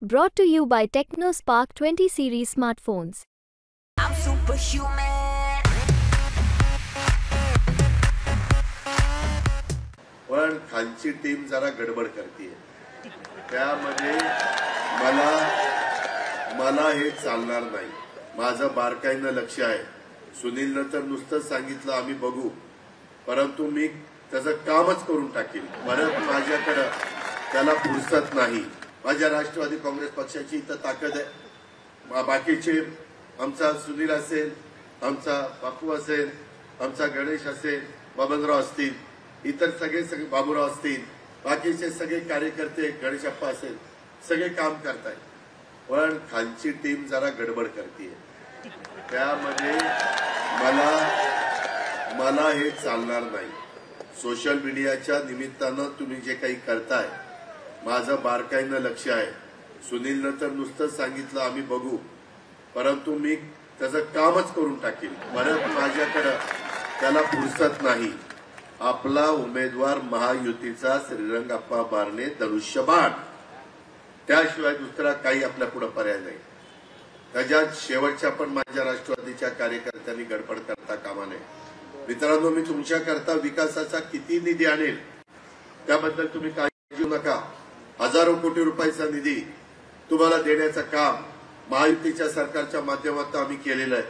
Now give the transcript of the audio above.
Brought to you by TechnoSpark 20 series smartphones. I'm superhuman. पण खालची team जरा गडबड करते त्यामध्ये मला हे चालणार नाही। माझं बारकाईनं लक्ष आहे। सुनीलनं तर नुसतं सांगितलं आम्ही बघू, परंतु मी त्याचं कामच करून टाकील। परत माझ्याकडे त्याला फुरसत नाही। माझ्या राष्ट्रवादी काँग्रेस पक्षाची इथं ताकद आहे। बाकीचे आमचा सुनील असेल, आमचा बापू असेल, आमचा गणेश असेल, बबनराव असतील, इतर सगळे बाबूराव असतील, बाकीचे सगळे कार्यकर्ते गणेशप्पा असेल, सगळे काम करतायत। पण खालची टीम जरा गडबड करते त्यामध्ये मला हे चालणार नाही। सोशल मीडियाच्या निमित्तानं तुम्ही जे काही करताय, माझं बारकाईनं लक्ष आहे। सुनीलनं तर नुसतं सांगितलं आम्ही बघू, परंतु मी त्याचं कामच करून टाकील। परत माझ्याकडे त्याला फुरसत नाही। आपला उमेदवार महायुतीचा श्रीरंगप्पा बारणे धनुष्यबाण, त्याशिवाय दुसरा काही आपल्या पुढे पर्याय नाही। त्याच्यात शेवटच्या पण माझ्या राष्ट्रवादीच्या कार्यकर्त्यांनी गडबड करता कामा नये। मित्रांनो, मी तुमच्याकरता विकासाचा किती निधी आणेल त्याबद्दल तुम्ही काळजी घेऊ नका। हजारो कोटी रुपयाचा निधी तुम्हाला देण्याचं काम महायुतीच्या सरकारच्या माध्यमातून आम्ही केलेलं आहे।